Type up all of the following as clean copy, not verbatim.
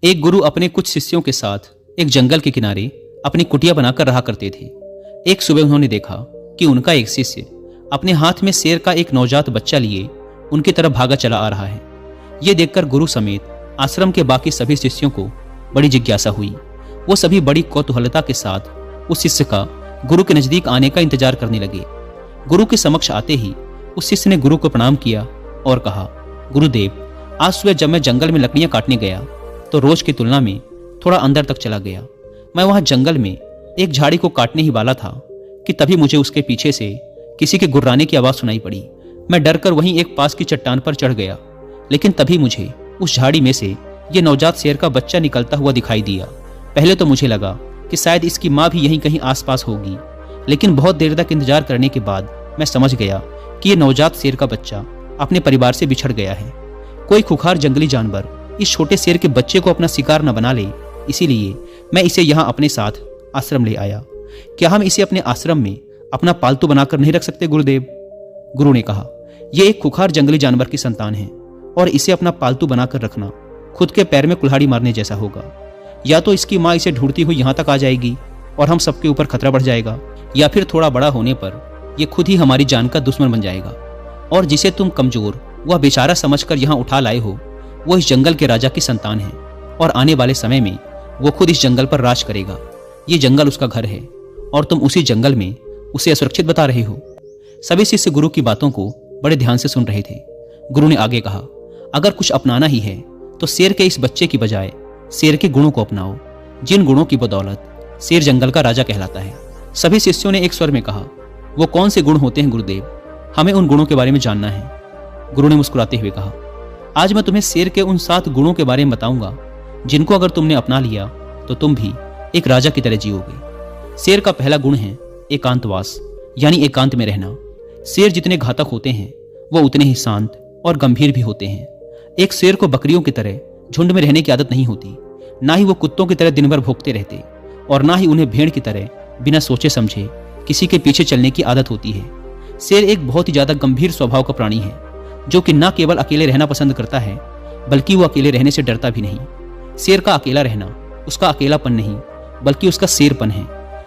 एक गुरु अपने कुछ शिष्यों के साथ एक जंगल के किनारे अपनी कुटिया बनाकर रहा करते थे। एक सुबह उन्होंने देखा कि उनका एक शिष्य अपने हाथ में शेर का एक नवजात बच्चा लिए उनकी तरफ भागा चला आ रहा है। ये देखकर गुरु समेत आश्रम के बाकी सभी शिष्यों को बड़ी जिज्ञासा हुई। वो सभी बड़ी कौतूहलता के साथ उस शिष्य का गुरु के नजदीक आने का इंतजार करने लगे। गुरु के समक्ष आते ही उस शिष्य ने गुरु को प्रणाम किया और कहा, गुरुदेव, आज सुबह जब मैं जंगल में लकड़ियां काटने गया तो रोज की तुलना में थोड़ा अंदर तक चला गया। मैं वहां जंगल में एक झाड़ी को काटने ही वाला था कि तभी मुझे उसके पीछे से किसी के गुर्राने की आवाज सुनाई पड़ी। मैं डरकर वहीं एक पास की चट्टान पर चढ़ गया, लेकिन तभी मुझे उस झाड़ी में से ये नवजात शेर का बच्चा निकलता हुआ दिखाई दिया। पहले तो मुझे लगा कि शायद इसकी माँ भी यहीं कहीं आसपास होगी, लेकिन बहुत देर तक इंतजार करने के बाद मैं समझ गया कि ये नवजात शेर का बच्चा अपने परिवार से बिछड़ गया है। कोई खुखार जंगली जानवर इस छोटे शेर के बच्चे को अपना शिकार न बना ले, इसीलिए मैं इसे यहाँ अपने साथ आश्रम ले आया। क्या हम इसे अपने आश्रम में अपना पालतू बनाकर नहीं रख सकते गुरुदेव? गुरु ने कहा, यह एक खुखार जंगली जानवर की संतान है और इसे अपना पालतू बनाकर रखना खुद के पैर में कुल्हाड़ी मारने जैसा होगा। या तो इसकी माँ इसे ढूंढती हुई यहाँ तक आ जाएगी और हम सबके ऊपर खतरा बढ़ जाएगा, या फिर थोड़ा बड़ा होने पर यह खुद ही हमारी जान का दुश्मन बन जाएगा। और जिसे तुम कमजोर वह बेचारा समझकर यहाँ उठा लाए हो, वो इस जंगल के राजा की संतान है और आने वाले समय में वो खुद इस जंगल पर राज करेगा। ये जंगल उसका घर है और तुम उसी जंगल में उसे असुरक्षित बता रहे हो। सभी शिष्य गुरु की बातों को बड़े ध्यान से सुन रहे थे। गुरु ने आगे कहा, अगर कुछ अपनाना ही है तो शेर के इस बच्चे की बजाय शेर के गुणों को अपनाओ, जिन गुणों की बदौलत शेर जंगल का राजा कहलाता है। सभी शिष्यों ने एक स्वर में कहा, वो कौन से गुण होते हैं गुरुदेव? हमें उन गुणों के बारे में जानना है। गुरु ने मुस्कुराते हुए कहा, आज मैं तुम्हें शेर के उन 7 गुणों के बारे में बताऊंगा, जिनको अगर तुमने अपना लिया तो तुम भी एक राजा की तरह जियोगे। शेर का पहला गुण है एकांतवास, यानी एकांत में रहना। शेर जितने घातक होते हैं वो उतने ही शांत और गंभीर भी होते हैं। एक शेर को बकरियों की तरह झुंड में रहने की आदत नहीं होती, ना ही वो कुत्तों की तरह दिन भर भौंकते रहते, और ना ही उन्हें भेड़ की तरह बिना सोचे समझे किसी के पीछे चलने की आदत होती है। शेर एक बहुत ही ज्यादा गंभीर स्वभाव का प्राणी है, जो कि न केवल अकेले रहना पसंद करता है, बल्कि वो अकेले रहने से डरता भी नहीं। शेर का अकेला रहना उसका अकेलापन नहीं, बल्कि उसका शेरपन है,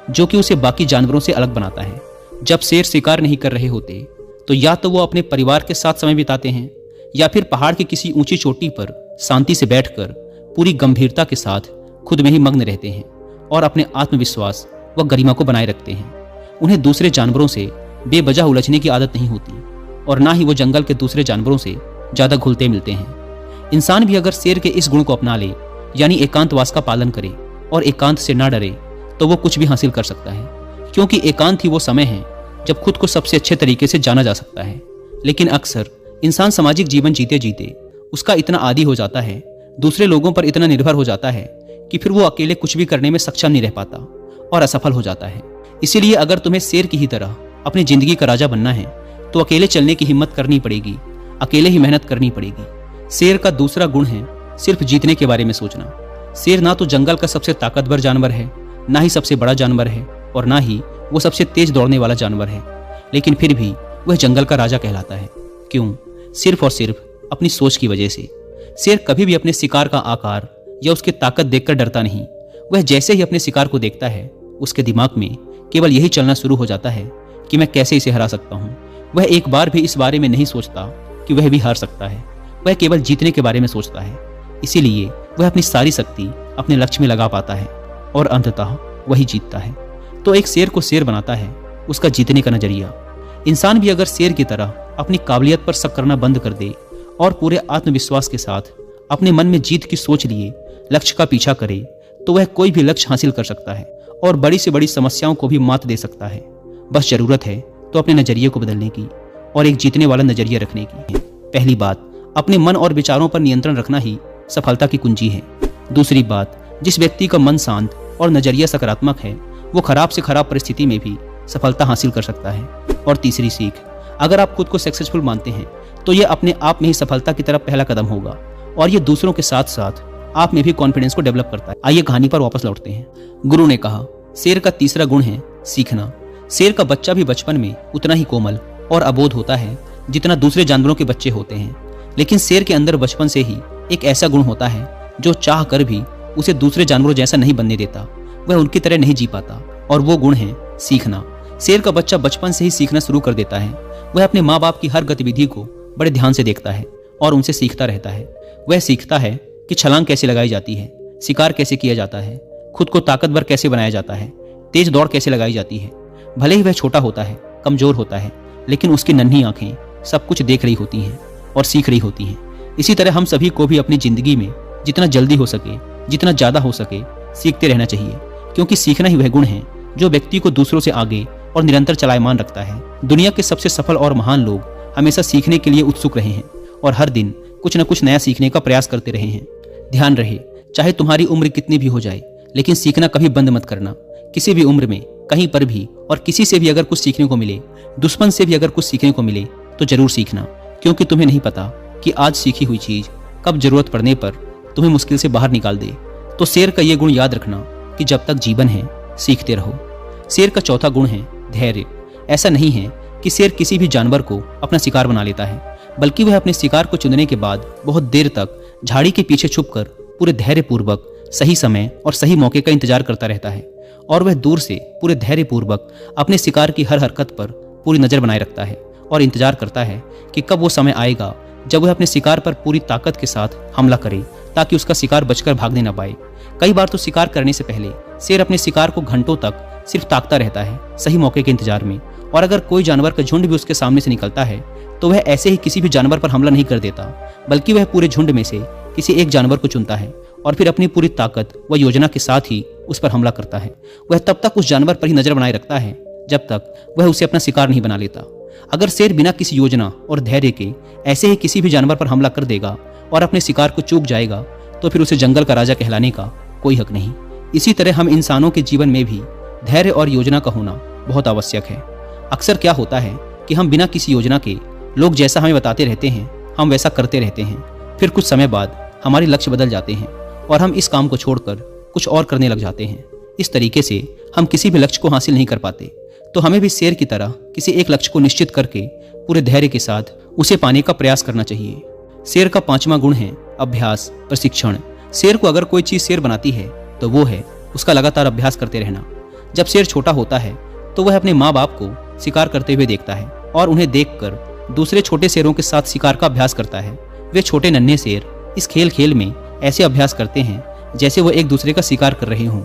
जो कि उसे बाकी जानवरों से अलग बनाता है। जब शेर शिकार नहीं कर रहे होते तो या तो वो अपने परिवार के साथ समय बिताते हैं, या फिर पहाड़ की किसी ऊंची चोटी पर शांति से बैठकर पूरी गंभीरता के साथ खुद में ही मग्न रहते हैं और अपने आत्मविश्वास व गरिमा को बनाए रखते हैं। उन्हें दूसरे जानवरों से बेवजह उलझने की आदत नहीं होती, और ना ही वो जंगल के दूसरे जानवरों से ज्यादा घुलते मिलते हैं। इंसान भी अगर शेर के इस गुण को अपना ले, यानी एकांतवास का पालन करे और एकांत से ना डरे, तो वो कुछ भी हासिल कर सकता है, क्योंकि एकांत ही वो समय है जब खुद को सबसे अच्छे तरीके से जाना जा सकता है। लेकिन अक्सर इंसान सामाजिक जीवन जीते जीते उसका इतना आदी हो जाता है, दूसरे लोगों पर इतना निर्भर हो जाता है कि फिर वो अकेले कुछ भी करने में सक्षम नहीं रह पाता और असफल हो जाता है। इसीलिए अगर तुम्हें शेर की ही तरह अपनी जिंदगी का राजा बनना है तो अकेले चलने की हिम्मत करनी पड़ेगी, अकेले ही मेहनत करनी पड़ेगी। शेर का दूसरा गुण है सिर्फ जीतने के बारे में सोचना। शेर ना तो जंगल का सबसे ताकतवर जानवर है, ना ही सबसे बड़ा जानवर है, और ना ही वो सबसे तेज दौड़ने वाला जानवर है, लेकिन फिर भी वह जंगल का राजा कहलाता है। क्यों? सिर्फ और सिर्फ अपनी सोच की वजह से। शेर कभी भी अपने शिकार का आकार या उसकी ताकत देखकर डरता नहीं। वह जैसे ही अपने शिकार को देखता है, उसके दिमाग में केवल यही चलना शुरू हो जाता है कि मैं कैसे इसे हरा सकता हूँ। वह एक बार भी इस बारे में नहीं सोचता कि वह भी हार सकता है। वह केवल जीतने के बारे में सोचता है। इसीलिए वह अपनी सारी शक्ति अपने लक्ष्य में लगा पाता है और अंततः वही जीतता है। तो एक शेर को शेर बनाता है उसका जीतने का नजरिया। इंसान भी अगर शेर की तरह अपनी काबिलियत पर शक करना बंद कर दे और पूरे आत्मविश्वास के साथ अपने मन में जीत की सोच लिए लक्ष्य का पीछा करे, तो वह कोई भी लक्ष्य हासिल कर सकता है और बड़ी से बड़ी समस्याओं को भी मात दे सकता है। बस जरूरत है तो अपने नजरिए को बदलने की और एक जीतने वाला नजरिया रखने की। पहली बात, अपने मन और विचारों पर नियंत्रण रखना ही सफलता की कुंजी है। दूसरी बात, जिस व्यक्ति का मन शांत और नजरिया सकारात्मक है, वो खराब से खराब परिस्थिति में भी सफलता हासिल कर सकता है। और तीसरी सीख, अगर आप खुद को सक्सेसफुल मानते हैं तो ये अपने आप में ही सफलता की तरफ पहला कदम होगा, और ये दूसरों के साथ साथ आप में भी कॉन्फिडेंस को डेवलप करता है। आइए कहानी पर वापस लौटते हैं। गुरु ने कहा, शेर का तीसरा गुण है सीखना। शेर का बच्चा भी बचपन में उतना ही कोमल और अबोध होता है जितना दूसरे जानवरों के बच्चे होते हैं, लेकिन शेर के अंदर बचपन से ही एक ऐसा गुण होता है जो चाह कर भी उसे दूसरे जानवरों जैसा नहीं बनने देता, वह उनकी तरह नहीं जी पाता, और वो गुण है सीखना। शेर का बच्चा बचपन से ही सीखना शुरू कर देता है। वह अपने माँ बाप की हर गतिविधि को बड़े ध्यान से देखता है और उनसे सीखता रहता है। वह सीखता है कि छलांग कैसे लगाई जाती है, शिकार कैसे किया जाता है, खुद को ताकतवर कैसे बनाया जाता है, तेज दौड़ कैसे लगाई जाती है। भले ही वह छोटा होता है, कमजोर होता है, लेकिन उसकी नन्ही आंखें सब कुछ देख रही होती हैं और सीख रही होती हैं। इसी तरह हम सभी को भी अपनी जिंदगी में जितना जल्दी हो सके, जितना ज्यादा हो सके, सीखते रहना चाहिए, क्योंकि सीखना ही वह गुण है जो व्यक्ति को दूसरों से आगे और निरंतर चलायमान रखता है। दुनिया के सबसे सफल और महान लोग हमेशा सीखने के लिए उत्सुक रहे हैं और हर दिन कुछ न कुछ नया सीखने का प्रयास करते रहे हैं। ध्यान रहे, चाहे तुम्हारी उम्र कितनी भी हो जाए, लेकिन सीखना कभी बंद मत करना। किसी भी उम्र में, कहीं पर भी और किसी से भी अगर कुछ सीखने को मिले, दुश्मन से भी अगर कुछ सीखने को मिले, तो जरूर सीखना, क्योंकि तुम्हें नहीं पता कि आज सीखी हुई चीज कब जरूरत पड़ने पर तुम्हें मुश्किल से बाहर निकाल दे। तो शेर का ये गुण याद रखना कि जब तक जीवन है सीखते रहो। शेर का चौथा गुण है धैर्य। ऐसा नहीं है कि शेर किसी भी जानवर को अपना शिकार बना लेता है, बल्कि वह अपने शिकार को चुनने के बाद बहुत देर तक झाड़ी के पीछे छुपकर पूरे धैर्यपूर्वक सही समय और सही मौके का इंतजार करता रहता है। और वह दूर से पूरे धैर्यपूर्वक अपने शिकार की हर हरकत पर पूरी नजर बनाए रखता है और इंतजार करता है कि कब वो समय आएगा जब वह अपने शिकार पर पूरी ताकत के साथ हमला करे, ताकि उसका शिकार बचकर भागने न पाए। कई बार तो शिकार करने से पहले शेर अपने शिकार को घंटों तक सिर्फ ताकता रहता है, सही मौके के इंतजार में। और अगर कोई जानवर का झुंड भी उसके सामने से निकलता है, तो वह ऐसे ही किसी भी जानवर पर हमला नहीं कर देता, बल्कि वह पूरे झुंड में से किसी एक जानवर को चुनता है और फिर अपनी पूरी ताकत व योजना के साथ ही उस पर हमला करता है। वह तब तक उस जानवर पर ही नजर बनाए रखता है जब तक वह उसे अपना शिकार नहीं बना लेता। अगर शेर बिना किसी योजना और धैर्य के ऐसे ही किसी भी जानवर पर हमला कर देगा और अपने शिकार को चूक जाएगा, तो फिर उसे जंगल का राजा कहलाने का कोई हक नहीं। इसी तरह हम इंसानों के जीवन में भी धैर्य और योजना का होना बहुत आवश्यक है। अक्सर क्या होता है कि हम बिना किसी योजना के लोग जैसा हमें बताते रहते हैं, हम वैसा करते रहते हैं। फिर कुछ समय बाद हमारे लक्ष्य बदल जाते हैं और हम इस काम को छोड़कर कुछ और करने लग जाते हैं। इस तरीके से हम किसी भी लक्ष्य को हासिल नहीं कर पाते। तो हमें भी शेर की तरह किसी एक लक्ष्य को निश्चित करके पूरे धैर्य के साथ उसे पाने का प्रयास करना चाहिए। शेर का पांचवा गुण है अभ्यास, प्रशिक्षण। शेर को अगर कोई चीज शेर बनाती है तो वो है उसका लगातार अभ्यास करते रहना। जब शेर छोटा होता है तो वह अपने माँ बाप को शिकार करते हुए देखता है और उन्हें देखकर दूसरे छोटे शेरों के साथ शिकार का अभ्यास करता है। वे छोटे नन्हे शेर इस खेल में ऐसे अभ्यास करते हैं जैसे वो एक दूसरे का शिकार कर रहे हों।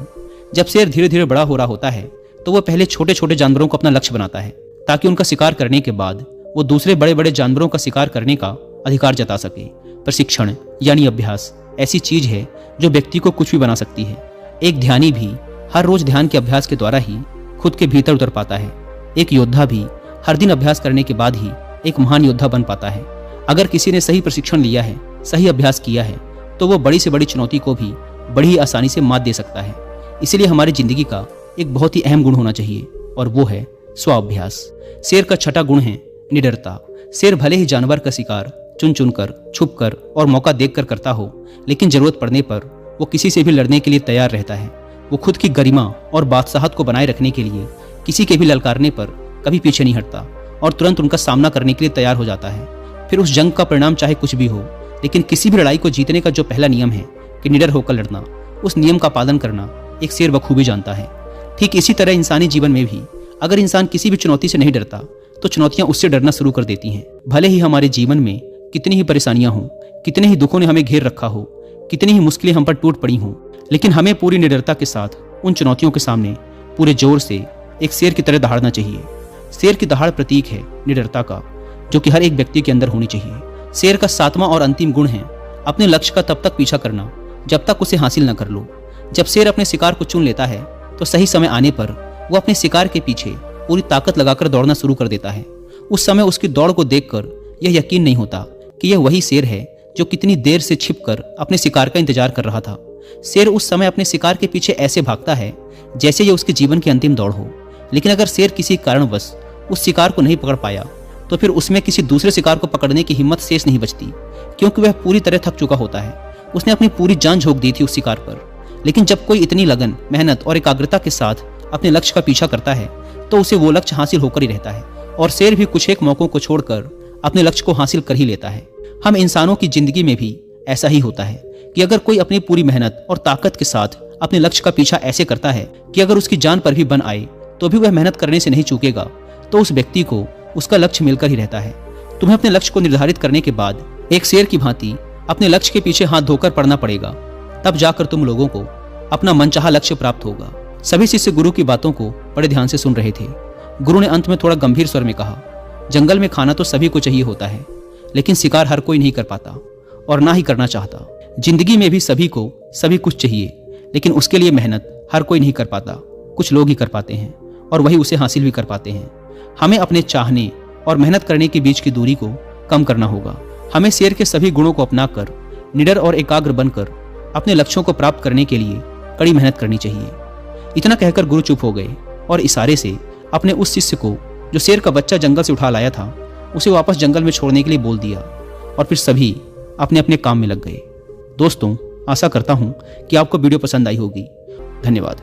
जब शेर धीरे धीरे बड़ा हो रहा होता है तो वह पहले छोटे छोटे जानवरों को अपना लक्ष्य बनाता है, ताकि उनका शिकार करने के बाद वो दूसरे बड़े बड़े जानवरों का शिकार करने का अधिकार जता सके। प्रशिक्षण यानी अभ्यास ऐसी चीज है जो व्यक्ति को कुछ भी बना सकती है। एक ध्यानी भी हर रोज ध्यान के अभ्यास के द्वारा ही खुद के भीतर उतर पाता है। एक योद्धा भी हर दिन अभ्यास करने के बाद ही एक महान योद्धा बन पाता है। अगर किसी ने सही प्रशिक्षण लिया है, सही अभ्यास किया है, तो वो बड़ी से बड़ी चुनौती को भी बड़ी ही आसानी से मात दे सकता है। इसलिए हमारी जिंदगी का एक बहुत ही अहम गुण होना चाहिए और वो है स्वाभ्यास। शेर का छठा गुण है निडरता। शेर भले ही जानवर का शिकार चुन चुनकर, छुपकर और मौका देखकर करता हो, लेकिन जरूरत पड़ने पर वो किसी से भी लड़ने के लिए तैयार रहता है। वो खुद की गरिमा और बादशाहत को बनाए रखने के लिए किसी के भी ललकारने पर कभी पीछे नहीं हटता और तुरंत उनका सामना करने के लिए तैयार हो जाता है। फिर उस जंग का परिणाम चाहे कुछ भी हो, लेकिन किसी भी लड़ाई को जीतने का जो पहला नियम है कि निडर होकर लड़ना, उस नियम का पालन करना एक शेर बखूबी जानता है। ठीक इसी तरह इंसानी जीवन में भी अगर इंसान किसी भी चुनौती से नहीं डरता तो चुनौतियां उससे डरना शुरू कर देती हैं। भले ही हमारे जीवन में कितनी ही परेशानियां हों, कितने ही दुखों ने हमें घेर रखा हो, कितनी ही मुश्किलें हम पर टूट पड़ी हों, लेकिन हमें पूरी निडरता के साथ उन चुनौतियों के सामने पूरे जोर से एक शेर की तरह दहाड़ना चाहिए। शेर की दहाड़ प्रतीक है निडरता का, जो कि हर एक व्यक्ति के अंदर होनी चाहिए। शेर का सातवां और अंतिम गुण है अपने लक्ष्य का तब तक पीछा करना जब तक उसे हासिल न कर लो। जब शेर अपने शिकार को चुन लेता है तो सही समय आने पर वो अपने शिकार के पीछे पूरी ताकत लगाकर दौड़ना शुरू कर देता है। उस समय उसकी दौड़ को देखकर यह यकीन नहीं होता कि यह वही शेर है जो कितनी देर से छिपकर अपने शिकार का इंतजार कर रहा था। शेर उस समय अपने शिकार के पीछे ऐसे भागता है जैसे यह उसके जीवन की अंतिम दौड़ हो। लेकिन अगर शेर किसी कारणवश उस शिकार को नहीं पकड़ पाया तो फिर उसमें किसी दूसरे शिकार को पकड़ने की हिम्मत शेष नहीं बचती, क्योंकि वह पूरी तरह थक चुका होता है। उसने अपनी पूरी जान झोंक दी थी उस शिकार पर। लेकिन जब कोई इतनी लगन, मेहनत और एकाग्रता के साथ अपने लक्ष्य का पीछा करता है तो उसे वो लक्ष्य हासिल होकर ही रहता है। और शेर भी कुछ एक मौकों को छोड़कर अपने लक्ष्य को हासिल कर ही लेता है। हम इंसानों की जिंदगी में भी ऐसा ही होता है कि अगर कोई अपनी पूरी मेहनत और ताकत के साथ अपने लक्ष्य का पीछा ऐसे करता है कि अगर उसकी जान पर भी बन आए तो भी वह मेहनत करने से नहीं चूकेगा, तो उस व्यक्ति को उसका लक्ष्य मिलकर ही रहता है। तुम्हें अपने लक्ष्य को निर्धारित करने के बाद एक शेर की भांति अपने लक्ष्य के पीछे हाथ धोकर पड़ना पड़ेगा, तब जाकर तुम लोगों को अपना मनचाहा लक्ष्य प्राप्त होगा। सभी शिष्य गुरु की बातों को बड़े ध्यान से सुन रहे थे। गुरु ने अंत में थोड़ा गंभीर स्वर में कहा, जंगल में खाना तो सभी को चाहिए होता है, लेकिन शिकार हर कोई नहीं कर पाता और ना ही करना चाहता। जिंदगी में भी सभी को सभी कुछ चाहिए, लेकिन उसके लिए मेहनत हर कोई नहीं कर पाता, कुछ लोग ही कर पाते हैं और वही उसे हासिल भी कर पाते हैं। हमें अपने चाहने और मेहनत करने के बीच की दूरी को कम करना होगा। हमें शेर के सभी गुणों को अपनाकर निडर और एकाग्र बनकर अपने लक्ष्यों को प्राप्त करने के लिए कड़ी मेहनत करनी चाहिए। इतना कहकर गुरु चुप हो गए और इशारे से अपने उस शिष्य को जो शेर का बच्चा जंगल से उठा लाया था उसे वापस जंगल में छोड़ने के लिए बोल दिया और फिर सभी अपने अपने काम में लग गए। दोस्तों, आशा करता हूं कि आपको वीडियो पसंद आई होगी। धन्यवाद।